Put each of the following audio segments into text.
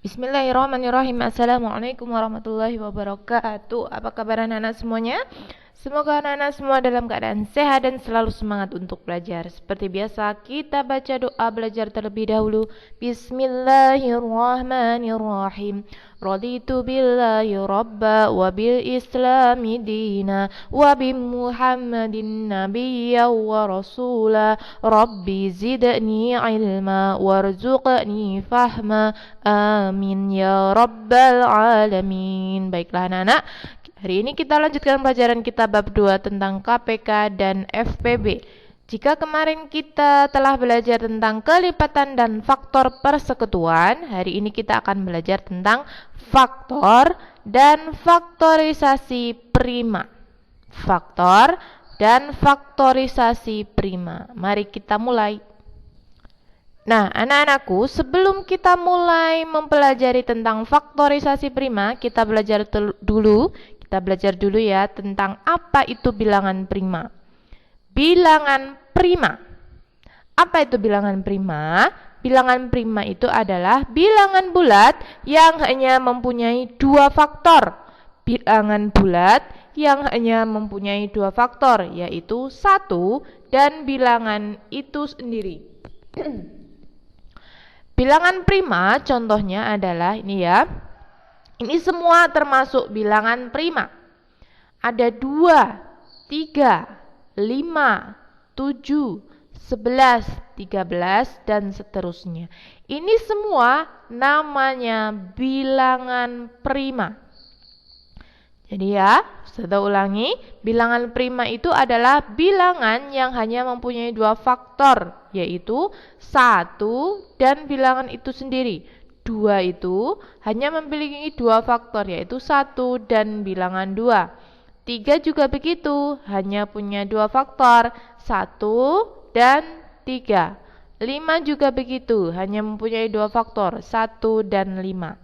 Bismillahirrahmanirrahim. Assalamualaikum warahmatullahi wabarakatuh. Apa kabar anak-anak semuanya? Semoga anak-anak semua dalam keadaan sehat dan selalu semangat untuk belajar. Seperti biasa, kita baca doa belajar terlebih dahulu. Bismillahirrahmanirrahim. Raditu billahi rabba wa bil islami dina wa bi muhammadin nabiyya wa rasula. Rabbi zidni ilma warzuqni fahma. Amin ya rabbal alamin. Baiklah anak-anak, hari ini kita lanjutkan pelajaran kita bab 2 tentang KPK dan FPB. Jika kemarin kita telah belajar tentang kelipatan dan faktor persekutuan, hari ini kita akan belajar tentang faktor dan faktorisasi prima. Faktor dan faktorisasi prima. Mari kita mulai. Nah, anak-anakku, sebelum kita mulai mempelajari tentang faktorisasi prima, kita belajar dulu ya tentang apa itu bilangan prima. Bilangan prima. Apa itu bilangan prima? Bilangan prima itu adalah bilangan bulat yang hanya mempunyai dua faktor. Bilangan bulat yang hanya mempunyai dua faktor, yaitu 1 dan bilangan itu sendiri. Bilangan prima contohnya adalah ini ya. Ini semua termasuk bilangan prima. Ada 2, 3, 5, 7, 11, 13 dan seterusnya. Ini semua namanya bilangan prima. Jadi ya, saya ulangi, bilangan prima itu adalah bilangan yang hanya mempunyai dua faktor, yaitu 1 dan bilangan itu sendiri. 2 itu hanya memiliki dua faktor, yaitu 1 dan bilangan 2. 3 juga begitu, hanya punya dua faktor, 1 dan 3. 5 juga begitu, hanya mempunyai dua faktor, 1 dan 5.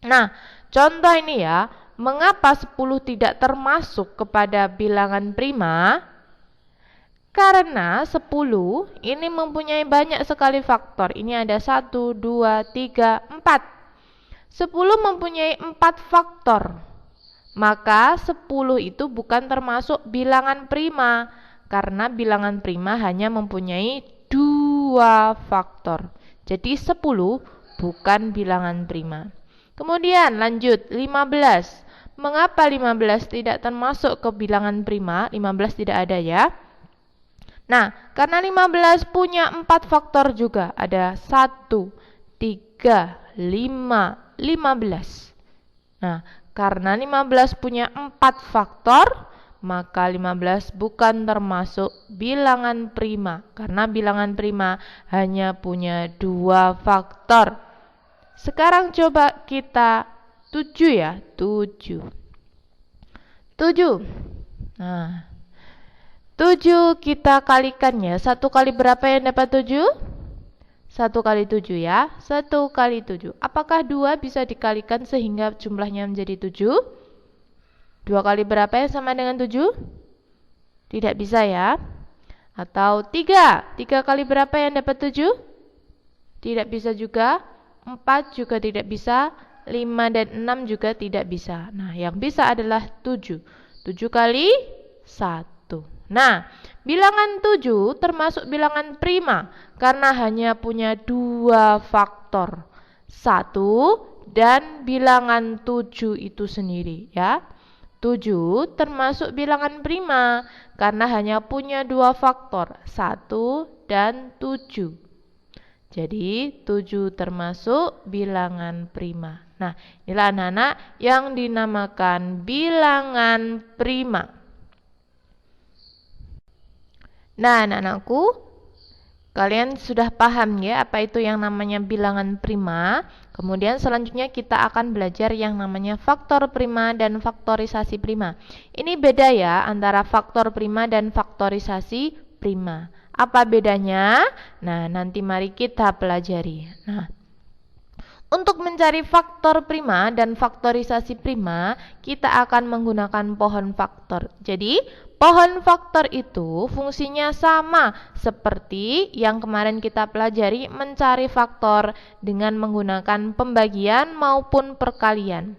Nah, contoh ini ya. Mengapa 10 tidak termasuk kepada bilangan prima? Karena 10 ini mempunyai banyak sekali faktor. Ini ada 1, 2, 3, 4. 10 mempunyai 4 faktor. Maka 10 itu bukan termasuk bilangan prima. Karena bilangan prima hanya mempunyai 2 faktor. Jadi 10 bukan bilangan prima. Kemudian lanjut 15. Mengapa 15 tidak termasuk ke bilangan prima? 15 tidak ada ya. Nah, karena 15 punya 4 faktor juga. Ada 1, 3, 5, 15. Nah, karena 15 punya 4 faktor, maka 15 bukan termasuk bilangan prima. Karena bilangan prima hanya punya 2 faktor. Sekarang coba kita 7 ya, 7. Nah, 7 kita kalikan ya. 1 kali berapa yang dapat 7? 1 kali 7 ya. 1 kali 7. Apakah 2 bisa dikalikan sehingga jumlahnya menjadi 7? 2 kali berapa yang sama dengan 7? Tidak bisa ya. Atau 3. 3 kali berapa yang dapat 7? Tidak bisa juga. 4 juga tidak bisa. 5 dan 6 juga tidak bisa. Nah, yang bisa adalah 7. 7 kali 1. Nah, bilangan 7 termasuk bilangan prima karena hanya punya 2 faktor. 1 dan bilangan 7 itu sendiri ya. 7 termasuk bilangan prima karena hanya punya 2 faktor. 1 dan 7. Jadi 7 termasuk bilangan prima. Nah, inilah anak-anak yang dinamakan bilangan prima. Nah, anak-anakku, kalian sudah paham ya apa itu yang namanya bilangan prima. Kemudian selanjutnya kita akan belajar yang namanya faktor prima dan faktorisasi prima. Ini beda ya antara faktor prima dan faktorisasi prima. Apa bedanya? Nah, nanti mari kita pelajari. Nah, untuk mencari faktor prima dan faktorisasi prima, kita akan menggunakan pohon faktor. Jadi, pohon faktor itu fungsinya sama seperti yang kemarin kita pelajari mencari faktor dengan menggunakan pembagian maupun perkalian.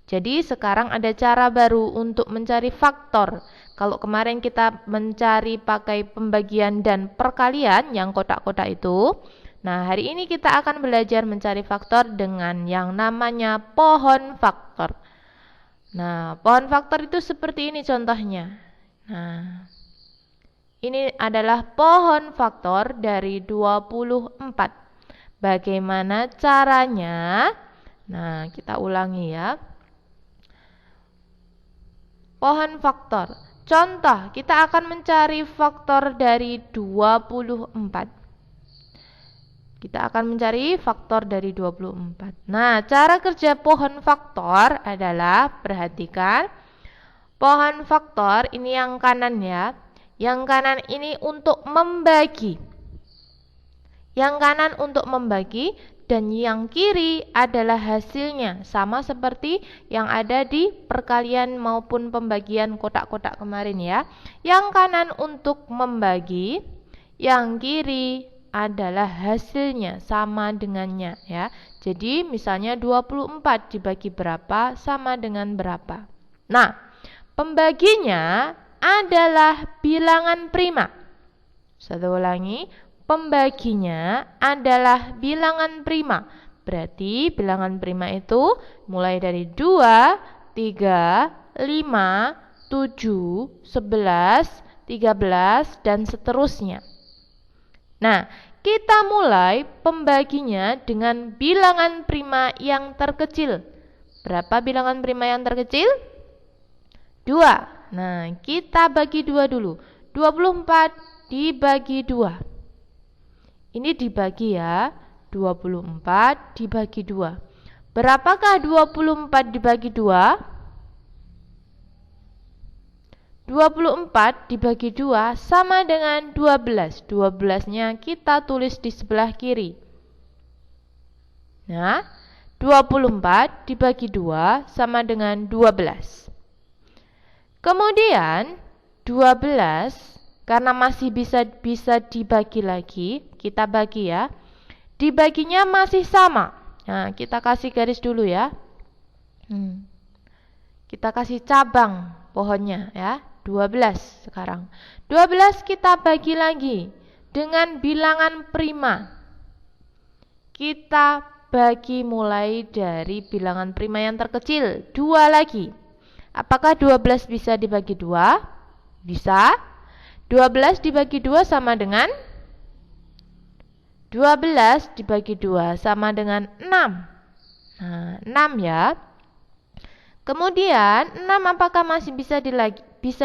Jadi sekarang ada cara baru untuk mencari faktor. Kalau kemarin kita mencari pakai pembagian dan perkalian yang kotak-kotak itu, nah hari ini kita akan belajar mencari faktor dengan yang namanya pohon faktor. Nah, pohon faktor itu seperti ini contohnya. Nah, ini adalah pohon faktor dari 24. Bagaimana caranya? Nah, kita ulangi ya. Pohon faktor. Contoh, kita akan mencari faktor dari 24. Kita akan mencari faktor dari 24. Nah, cara kerja pohon faktor adalah, perhatikan, pohon faktor ini yang kanan ya. Yang kanan ini untuk membagi. Yang kanan untuk membagi dan yang kiri adalah hasilnya. Sama seperti yang ada di perkalian maupun pembagian kotak-kotak kemarin ya. Yang kanan untuk membagi, yang kiri adalah hasilnya, sama dengannya ya. Jadi misalnya 24 dibagi berapa sama dengan berapa. Nah, pembaginya adalah bilangan prima. Saya ulangi, pembaginya adalah bilangan prima. Berarti bilangan prima itu mulai dari 2, 3, 5, 7, 11, 13 dan seterusnya. Nah, kita mulai pembaginya dengan bilangan prima yang terkecil. Berapa bilangan prima yang terkecil? 2. Nah, kita bagi 2 dulu. 24 dibagi 2. Ini dibagi ya. 24 dibagi 2. Berapakah 24 dibagi 2? 24 dibagi 2 sama dengan 12. 12-nya kita tulis di sebelah kiri. Nah, 24 dibagi 2 sama dengan 12. Kemudian 12 karena masih bisa dibagi lagi, kita bagi ya. Dibaginya masih sama. Nah, kita kasih garis dulu ya. Kita kasih cabang pohonnya ya. 12 sekarang. 12 kita bagi lagi dengan bilangan prima. Kita bagi mulai dari bilangan prima yang terkecil, 2 lagi. Apakah 12 bisa dibagi 2? Bisa. 12 dibagi 2 sama dengan 12 dibagi 2 sama dengan 6. Nah, 6 ya. Kemudian 6 apakah masih bisa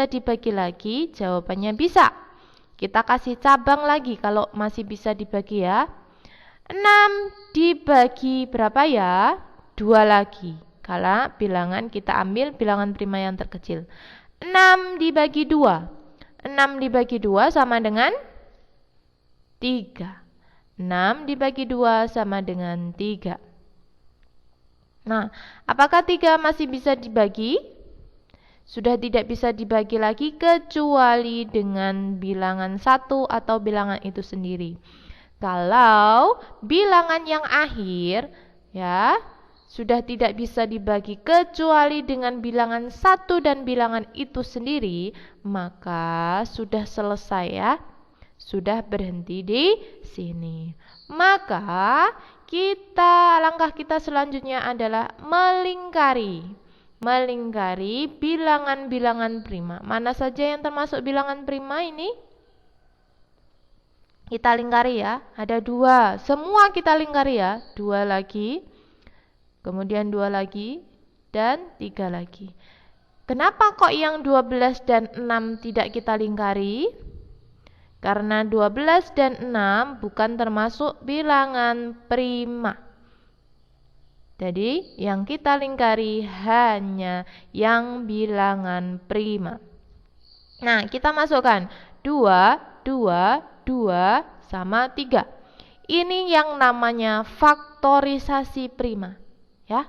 dibagi lagi? Jawabannya bisa. Kita kasih cabang lagi kalau masih bisa dibagi ya. 6 dibagi berapa ya? 2 lagi. Kalau bilangan kita ambil bilangan prima yang terkecil. 6 dibagi 2. 6 dibagi 2 sama dengan 3. 6 dibagi 2 sama dengan 3. Nah, apakah 3 masih bisa dibagi? Sudah tidak bisa dibagi lagi kecuali dengan bilangan 1 atau bilangan itu sendiri. Kalau bilangan yang akhir ya sudah tidak bisa dibagi kecuali dengan bilangan 1 dan bilangan itu sendiri, maka sudah selesai ya. Sudah berhenti di sini. Maka langkah kita selanjutnya adalah melingkari bilangan-bilangan prima. Mana saja yang termasuk bilangan prima ini? Kita lingkari ya. Ada 2. Semua kita lingkari ya. 2 lagi. Kemudian 2 lagi. Dan 3 lagi. Kenapa kok yang 12 dan 6 tidak kita lingkari? Karena 12 dan 6 bukan termasuk bilangan prima. Jadi yang kita lingkari hanya yang bilangan prima. Nah, kita masukkan 2, 2, 2 sama 3. Ini yang namanya faktorisasi prima. Ya,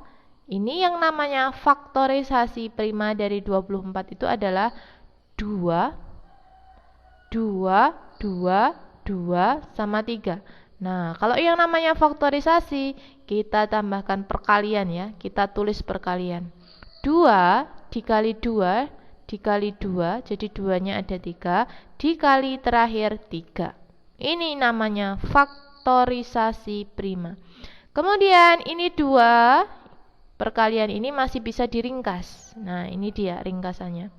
ini yang namanya faktorisasi prima dari 24 itu adalah 2, 2, 2, 2 sama 3. Nah, kalau yang namanya faktorisasi, kita tambahkan perkalian ya. Kita tulis perkalian. 2 dikali 2 dikali 2, jadi 2-nya ada 3, dikali terakhir 3. Ini namanya faktorisasi prima. Kemudian ini 2, perkalian ini masih bisa diringkas. Nah, ini dia ringkasannya.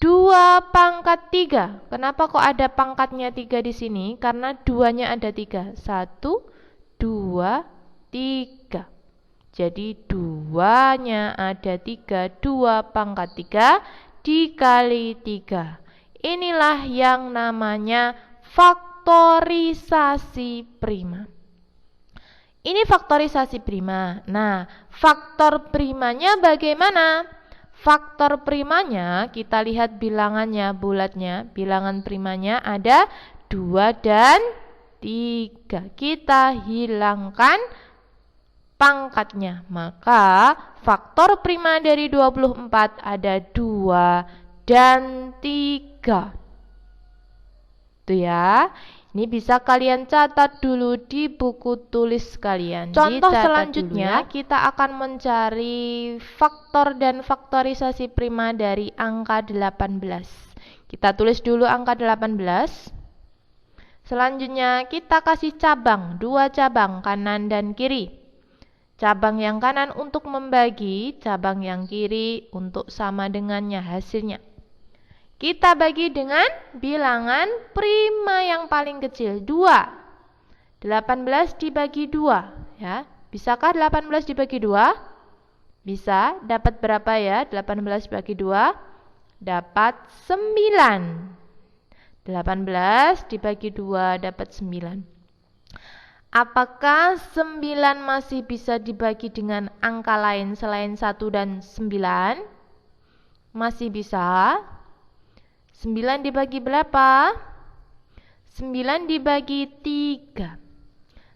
2 pangkat 3. Kenapa kok ada pangkatnya 3 di sini? Karena 2-nya ada 3. 1, 2, 3. Jadi 2-nya ada 3. 2 pangkat 3 dikali 3. Inilah yang namanya faktorisasi prima. Ini faktorisasi prima. Nah, faktor primanya bagaimana? Faktor primanya, kita lihat bilangannya, bulatnya. Bilangan primanya ada 2 dan 3. Kita hilangkan pangkatnya. Maka faktor prima dari 24 ada 2 dan 3. Itu ya. Ini bisa kalian catat dulu di buku tulis kalian. Contoh selanjutnya ya. Kita akan mencari faktor dan faktorisasi prima dari angka 18. Kita tulis dulu angka 18. Selanjutnya kita kasih cabang, 2 cabang kanan dan kiri. Cabang yang kanan untuk membagi, cabang yang kiri untuk sama dengannya hasilnya. Kita bagi dengan bilangan prima yang paling kecil, 2. 18 dibagi 2, ya. Bisakah 18 dibagi 2? Bisa. Dapat berapa ya? 18 dibagi 2 dapat 9. 18 dibagi 2 dapat 9. Apakah 9 masih bisa dibagi dengan angka lain selain 1 dan 9? Masih bisa. 9 dibagi berapa? 9 dibagi 3.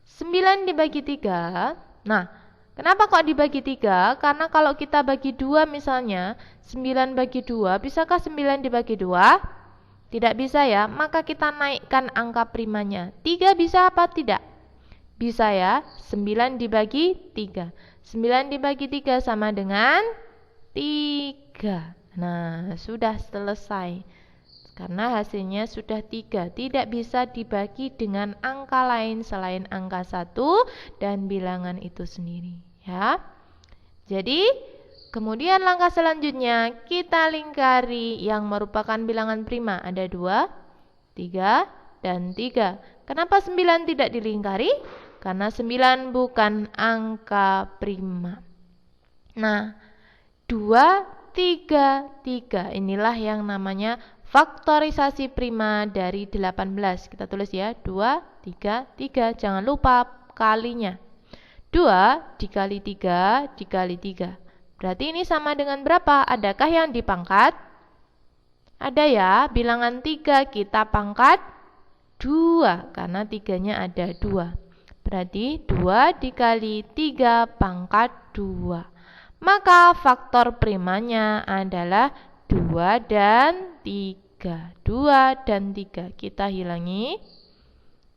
9 dibagi 3. Nah, kenapa kok dibagi 3? Karena kalau kita bagi 2 misalnya, 9 bagi 2, bisakah 9 dibagi 2? Tidak bisa ya, maka kita naikkan angka primanya. 3 bisa apa tidak? Bisa ya, 9 dibagi 3. 9 dibagi 3 sama dengan 3. Nah, sudah selesai. Karena hasilnya sudah 3, tidak bisa dibagi dengan angka lain selain angka 1 dan bilangan itu sendiri, ya. Jadi, kemudian langkah selanjutnya kita lingkari yang merupakan bilangan prima. Ada 2, 3, dan 3. Kenapa 9 tidak dilingkari? Karena 9 bukan angka prima. Nah, 2, 3, 3. Inilah yang namanya faktorisasi prima dari 18. Kita tulis ya, 2, 3, 3. Jangan lupa kalinya. 2 dikali 3 dikali 3. Berarti ini sama dengan berapa? Adakah yang dipangkat? Ada ya, bilangan 3 kita pangkat 2. Karena 3-nya ada 2. Berarti 2 dikali 3 pangkat 2. Maka faktor primanya adalah 2 dan 3. 2 dan 3. Kita hilangi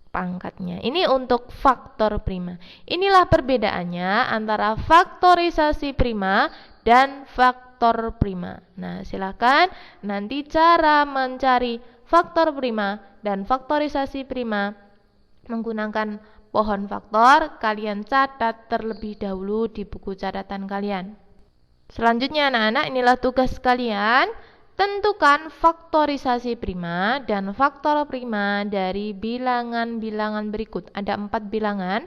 pangkatnya. Ini untuk faktor prima. Inilah perbedaannya antara faktorisasi prima dan faktor prima. Nah, silakan nanti cara mencari faktor prima dan faktorisasi prima menggunakan pohon faktor kalian catat terlebih dahulu di buku catatan kalian. Selanjutnya anak-anak, inilah tugas kalian. Tentukan faktorisasi prima dan faktor prima dari bilangan-bilangan berikut. Ada 4 bilangan.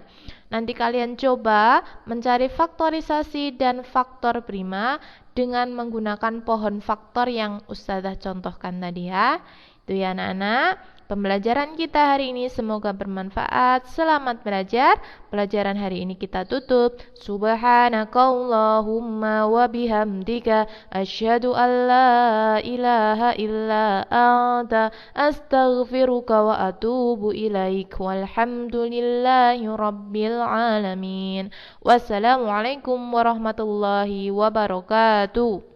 Nanti kalian coba mencari faktorisasi dan faktor prima dengan menggunakan pohon faktor yang Ustazah contohkan tadi ya. Itu ya anak-anak. Pembelajaran kita hari ini semoga bermanfaat. Selamat belajar. Pelajaran hari ini kita tutup. Subhanakallahumma wa bihamdika asyhadu an la ilaha illa anta astaghfiruka wa atubu ilaik. Walhamdulillahi rabbil alamin. Wassalamualaikum warahmatullahi wabarakatuh.